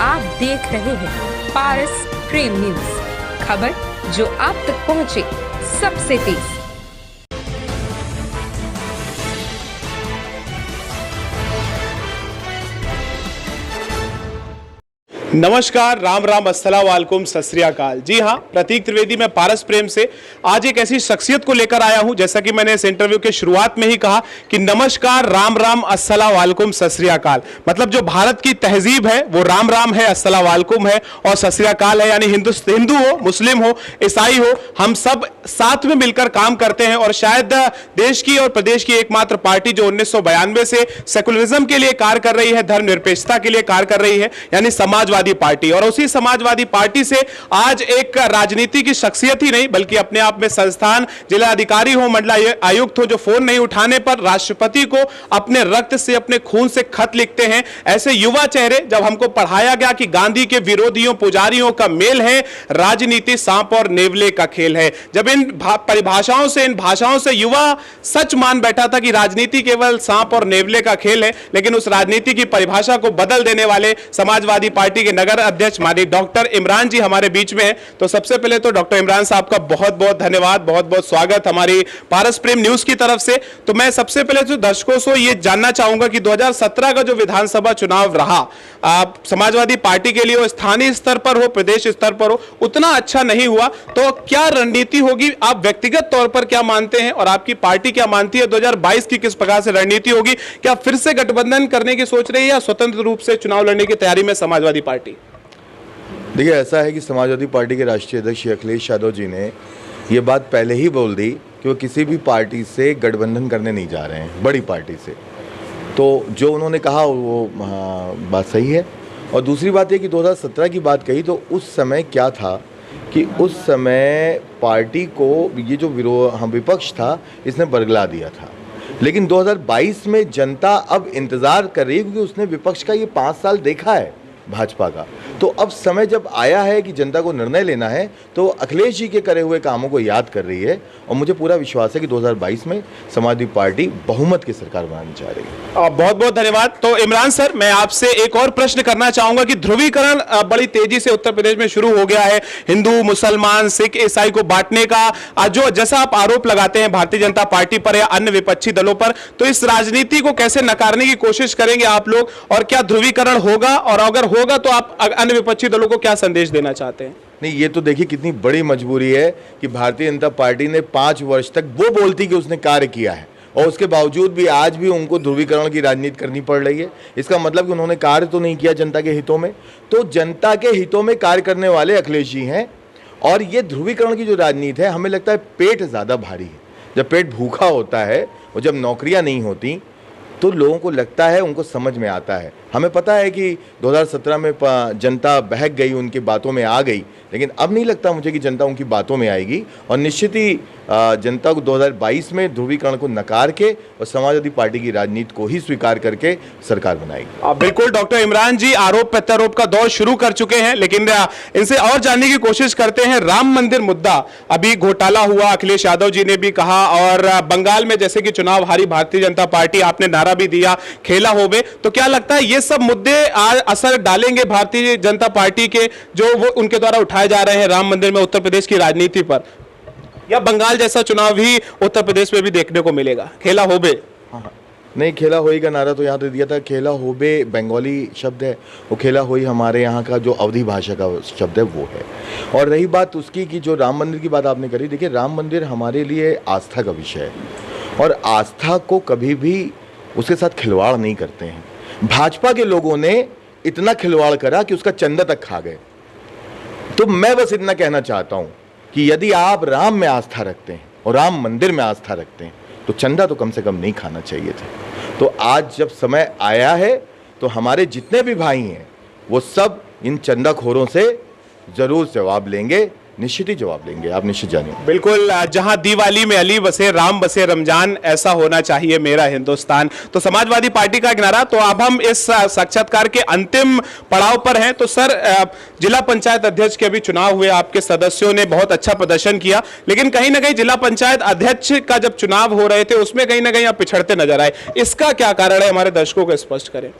आप देख रहे हैं पारस प्रेम न्यूज, खबर जो आप तक पहुंचे सबसे तेज। नमस्कार, राम राम, अस्सलाम वालेकुम, सत श्री अकाल। जी हाँ, प्रतीक त्रिवेदी मैं पारस प्रेम से आज एक ऐसी शख्सियत को लेकर आया हूं, जैसा कि मैंने इस इंटरव्यू के शुरुआत में ही कहा कि नमस्कार, राम राम, अस्सलाम वालेकुम, सत श्री अकाल। मतलब जो भारत की तहजीब है वो राम राम है, अस्सलाम वालेकुम है और सत श्री अकाल है। यानी हिंदू हो, मुस्लिम हो, ईसाई हो, हम सब साथ में मिलकर काम करते हैं। और शायद देश की और प्रदेश की एकमात्र पार्टी जो 1992 से सेकुलरिज्म के लिए कार्य कर रही है, धर्मनिरपेक्षता के लिए कार्य कर रही है, यानी समाजवादी पार्टी। और उसी समाजवादी पार्टी से आज एक राजनीति की शख्सियत ही नहीं बल्कि अपने आप में संस्थान जिला अधिकारी हो, मंडल आयुक्त हो, जो फोन नहीं उठाने पर राष्ट्रपति को अपने रक्त से, अपने खून से खत लिखते हैं, ऐसे युवा चेहरे। जब हमको पढ़ाया गया कि गांधी के विरोधियों पुजारियों का मेल है, राजनीति सांप और नेवले का खेल है। जब इन परिभाषाओं से, इन भाषाओं से युवा सच मान बैठा था कि राजनीति केवल सांप और नेवले का खेल है, लेकिन उस राजनीति की परिभाषा को बदल देने वाले समाजवादी पार्टी के नगर अध्यक्ष माननीय डॉक्टर इमरान जी हमारे बीच में हैं। तो सबसे पहले तो डॉक्टर इमरान साहब का बहुत बहुत धन्यवाद, बहुत बहुत स्वागत हमारी पारस प्रेम न्यूज की तरफ से। तो मैं सबसे पहले तो दर्शकों से ये जानना चाहूंगा कि 2017 का जो विधानसभा चुनाव रहा, समाजवादी पार्टी के लिए, वो स्थानीय स्तर पर हो, प्रदेश स्तर पर हो, उतना अच्छा नहीं हुआ। तो क्या रणनीति होगी, आप व्यक्तिगत तौर पर क्या मानते हैं और आपकी पार्टी क्या मानती है? 2022 की किस प्रकार से रणनीति होगी? क्या फिर से गठबंधन करने की सोच रही है या स्वतंत्र रूप से चुनाव लड़ने की तैयारी में समाजवादी पार्टी? देखिए, ऐसा है कि समाजवादी पार्टी के राष्ट्रीय अध्यक्ष अखिलेश यादव जी ने ये बात पहले ही बोल दी कि वो किसी भी पार्टी से गठबंधन करने नहीं जा रहे हैं, बड़ी पार्टी से। तो जो उन्होंने कहा वो बात सही है। और दूसरी बात ये कि 2017 की बात कही तो उस समय क्या था कि उस समय पार्टी को ये जो विपक्ष था इसने बरगला दिया था। लेकिन 2022 में जनता अब इंतज़ार कर रही है क्योंकि उसने विपक्ष का ये 5 साल देखा है भाजपा का। तो अब समय जब आया है कि जनता को निर्णय लेना है तो अखिलेश जी के करे हुए कामों को याद कर रही है। और मुझे पूरा विश्वास है कि 2022 में समाजवादी पार्टी बहुमत की सरकार बनानी चाह रही है। बहुत बहुत धन्यवाद। तो इमरान सर, मैं आपसे एक और प्रश्न करना चाहूंगा कि ध्रुवीकरण बड़ी तेजी से उत्तर प्रदेश में शुरू हो गया है, हिंदू, मुसलमान, सिख, ईसाई को बांटने का जो जैसा आप आरोप लगाते हैं भारतीय जनता पार्टी पर या अन्य विपक्षी दलों पर, तो इस राजनीति को कैसे नकारने की कोशिश करेंगे आप लोग? और क्या ध्रुवीकरण होगा, और अगर होगा तो आप अन्य विपक्षी दलों को क्या संदेश देना चाहते हैं? नहीं, ये तो देखिए कितनी बड़ी मजबूरी है कि भारतीय जनता पार्टी ने 5 वर्ष तक वो बोलती कि उसने कार्य किया है और उसके बावजूद भी आज भी उनको ध्रुवीकरण की राजनीति करनी पड़ रही है। इसका मतलब कि उन्होंने कार्य तो नहीं किया जनता के हितों में। तो जनता के हितों में कार्य करने वाले अखिलेश जी हैं। और ये ध्रुवीकरण की जो राजनीति है, हमें लगता है पेट ज़्यादा भारी है। जब पेट भूखा होता है और जब नौकरियां नहीं होती तो लोगों को लगता है, उनको समझ में आता है। हमें पता है कि 2017 में जनता बहक गई, उनकी बातों में आ गई, लेकिन अब नहीं लगता मुझे कि जनता उनकी बातों में आएगी। और निश्चित ही जनता को 2022 में ध्रुवीकरण को नकार के और समाजवादी पार्टी की राजनीति को ही स्वीकार करके सरकार बनाएगी। बिल्कुल डॉक्टर इमरान जी आरोप प्रत्यारोप का दौर शुरू कर चुके हैं, लेकिन इनसे और जानने की कोशिश करते हैं। राम मंदिर मुद्दा अभी घोटाला हुआ, अखिलेश यादव जी ने भी कहा, और बंगाल में जैसे कि चुनाव हारी भारतीय जनता पार्टी, आपने नारा भी दिया खेला होबे। तो क्या लगता है ये सब मुद्दे असर डालेंगे भारतीय जनता पार्टी के जो वो उनके द्वारा उठाए जा रहे हैं राम मंदिर में उत्तर प्रदेश की राजनीति पर, या बंगाल जैसा चुनाव भी उत्तर प्रदेश में भी देखने को मिलेगा? खेला होबे, हाँ, नहीं, खेला होई का नारा तो यहाँ दे दिया था। खेला होबे बंगाली शब्द है, वो खेला होई हमारे यहाँ का जो अवधी भाषा का शब्द है वो है। और रही बात उसकी कि जो राम मंदिर की बात आपने करी, देखिए राम मंदिर हमारे लिए आस्था का विषय है और आस्था को कभी भी उसके साथ खिलवाड़ नहीं करते हैं। भाजपा के लोगों ने इतना खिलवाड़ करा कि उसका चंदा तक खा गए। तो मैं बस इतना कहना चाहता हूं कि यदि आप राम में आस्था रखते हैं और राम मंदिर में आस्था रखते हैं तो चंदा तो कम से कम नहीं खाना चाहिए था। तो आज जब समय आया है तो हमारे जितने भी भाई हैं वो सब इन चंदाखोरों से जरूर जवाब लेंगे, निश्चित ही जवाब देंगे, आप निश्चित जानिए। बिल्कुल, जहां दिवाली में अली बसे, राम बसे रमजान, ऐसा होना चाहिए मेरा हिंदुस्तान। तो समाजवादी पार्टी का एक नारा। तो अब हम इस साक्षात्कार के अंतिम पड़ाव पर हैं। तो सर, जिला पंचायत अध्यक्ष के अभी चुनाव हुए, आपके सदस्यों ने बहुत अच्छा प्रदर्शन किया, लेकिन कहीं ना कहीं जिला पंचायत अध्यक्ष का जब चुनाव हो रहे थे उसमें कहीं ना कहीं आप पिछड़ते नजर आए। इसका क्या कारण है, हमारे दर्शकों को स्पष्ट करें।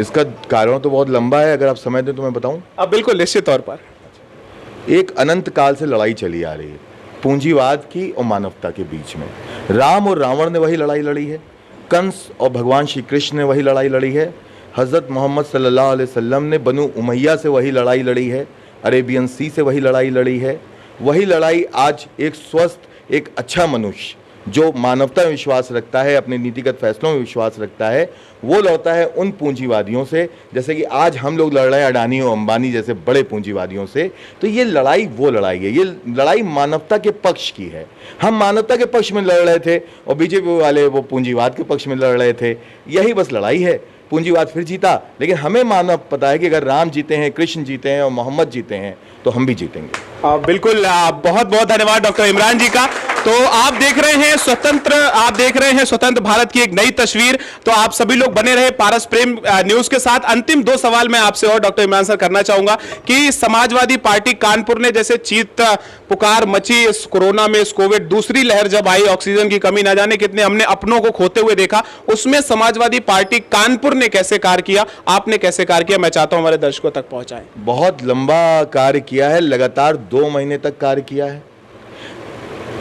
इसका कारण तो बहुत लंबा है, अगर आप समय दें तो मैं बताऊं। अब बिल्कुल निश्चित तौर पर एक अनंत काल से लड़ाई चली आ रही है पूंजीवाद की और मानवता के बीच में। राम और रावण ने वही लड़ाई लड़ी है, कंस और भगवान श्री कृष्ण ने वही लड़ाई लड़ी है, हज़रत मोहम्मद सल्लल्लाहु अलैहि वसल्लम ने बनु उमैया से वही लड़ाई लड़ी है, अरेबियन सी से वही लड़ाई लड़ी है। वही लड़ाई आज एक स्वस्थ, एक अच्छा मनुष्य जो मानवता में विश्वास रखता है, अपने नीतिगत फैसलों में विश्वास रखता है, वो लड़ता है उन पूंजीवादियों से, जैसे कि आज हम लोग लड़ रहे हैं अडानी और अंबानी जैसे बड़े पूंजीवादियों से। तो ये लड़ाई वो लड़ाई है, ये लड़ाई मानवता के पक्ष की है। हम मानवता के पक्ष में लड़ रहे थे और बीजेपी वाले वो पूंजीवाद के पक्ष में लड़ रहे थे। यही बस लड़ाई है। पूंजीवाद फिर जीता, लेकिन हमें मानव पता है कि अगर राम जीते हैं, कृष्ण जीते हैं और मोहम्मद जीते हैं तो हम भी जीतेंगे। बिल्कुल, बहुत बहुत धन्यवाद डॉक्टर इमरान जी का। तो आप देख रहे हैं स्वतंत्र भारत की एक नई तस्वीर। तो आप सभी लोग बने रहे पारस प्रेम न्यूज के साथ। अंतिम 2 सवाल मैं आपसे और डॉक्टर इमरान सर करना चाहूंगा कि समाजवादी पार्टी कानपुर ने जैसे चीत पुकार मची इस कोरोना में, इस कोविड दूसरी लहर जब आई, ऑक्सीजन की कमी, ना जाने कितने हमने अपनों को खोते हुए देखा, उसमें समाजवादी पार्टी कानपुर ने कैसे कार्य किया, आपने कैसे कार्य किया, मैं चाहता हूं हमारे दर्शकों तक पहुंचाएं। बहुत लंबा कार्य किया है, लगातार 2 महीने तक कार्य किया है।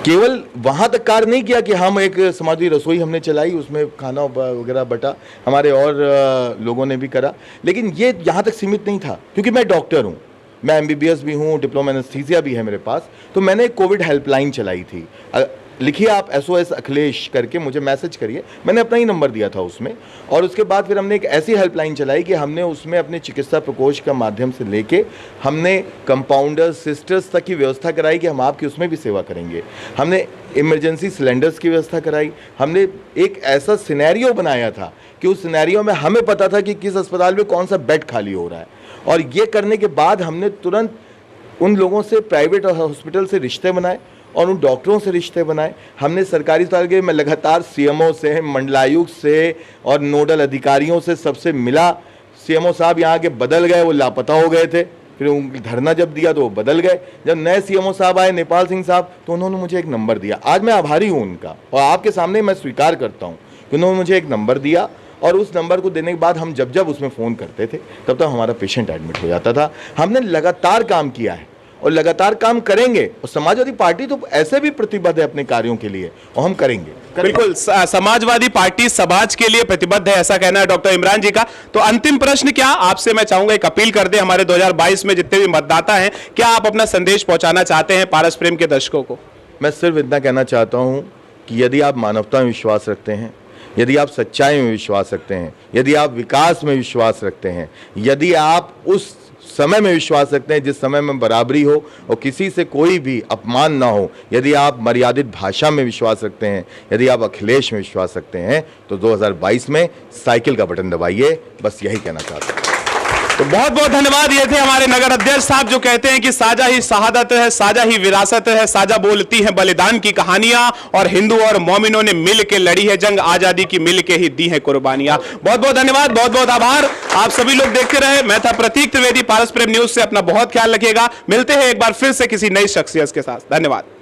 केवल वहां तक कार्य नहीं किया कि हम एक समाजी रसोई हमने चलाई, उसमें खाना वगैरह बटा, हमारे और लोगों ने भी करा, लेकिन ये यहाँ तक सीमित नहीं था। क्योंकि मैं डॉक्टर हूँ, मैं MBBS भी हूँ, डिप्लोमा एनेस्थीसिया भी है मेरे पास, तो मैंने एक कोविड हेल्पलाइन चलाई थी। लिखिए आप SOS अखिलेश करके मुझे मैसेज करिए, मैंने अपना ही नंबर दिया था उसमें। और उसके बाद फिर हमने एक ऐसी हेल्पलाइन चलाई कि हमने उसमें अपने चिकित्सा प्रकोष्ठ का माध्यम से लेके हमने कंपाउंडर्स, सिस्टर्स तक की व्यवस्था कराई कि हम आपकी उसमें भी सेवा करेंगे। हमने इमरजेंसी सिलेंडर्स की व्यवस्था कराई। हमने एक ऐसा सिनेरियो बनाया था कि उस सिनेरियो में हमें पता था कि किस अस्पताल में कौन सा बेड खाली हो रहा है। और ये करने के बाद हमने तुरंत उन लोगों से, प्राइवेट हॉस्पिटल से रिश्ते बनाए और उन डॉक्टरों से रिश्ते बनाए। हमने सरकारी अस्पताल के, मैं लगातार CMO से, मंडलायुक्त से और नोडल अधिकारियों से सबसे मिला। CMO साहब यहाँ के बदल गए, वो लापता हो गए थे, फिर उनकी धरना जब दिया तो वो बदल गए। जब नए CMO साहब आए, नेपाल सिंह साहब, तो उन्होंने मुझे एक नंबर दिया। आज मैं आभारी हूँ उनका, और आपके सामने मैं स्वीकार करता हूँ कि उन्होंने मुझे एक नंबर दिया। और उस नंबर को देने के बाद हम जब उसमें फ़ोन करते थे तब तक हमारा पेशेंट एडमिट हो जाता था। हमने लगातार काम किया है और लगातार काम करेंगे। और समाजवादी पार्टी तो ऐसे भी प्रतिबद्ध है अपने कार्यों के लिए, और हम करेंगे। बिल्कुल, समाजवादी पार्टी समाज के लिए प्रतिबद्ध है, ऐसा कहना है डॉक्टर इमरान जी का। तो अंतिम प्रश्न क्या आपसे मैं चाहूंगा, एक अपील कर दे हमारे 2022 में जितने भी मतदाता हैं, क्या आप अपना संदेश पहुंचाना चाहते हैं पारस प्रेम के दर्शकों को? मैं सिर्फ इतना कहना चाहता हूं कि यदि आप मानवता में विश्वास रखते हैं, यदि आप सच्चाई में विश्वास रखते हैं, यदि आप विकास में विश्वास रखते हैं, यदि आप उस समय में विश्वास रखते हैं जिस समय में बराबरी हो और किसी से कोई भी अपमान ना हो, यदि आप मर्यादित भाषा में विश्वास रखते हैं, यदि आप अखिलेश में विश्वास रखते हैं, तो 2022 में साइकिल का बटन दबाइए। बस यही कहना चाहता हूँ। तो बहुत बहुत धन्यवाद। ये थे हमारे नगर अध्यक्ष साहब जो कहते हैं कि साझा ही शहादत है, साझा ही विरासत है, साझा बोलती है बलिदान की कहानियां, और हिंदू और मोमिनों ने मिल के लड़ी है जंग, आजादी की मिल के ही दी है कुर्बानियां। बहुत बहुत धन्यवाद, बहुत बहुत आभार। आप सभी लोग देखते रहे। मैं था प्रतीक त्रिवेदी, पारस प्रेम न्यूज से। अपना बहुत ख्याल रखिएगा। मिलते हैं एक बार फिर से किसी नई शख्सियत के साथ। धन्यवाद।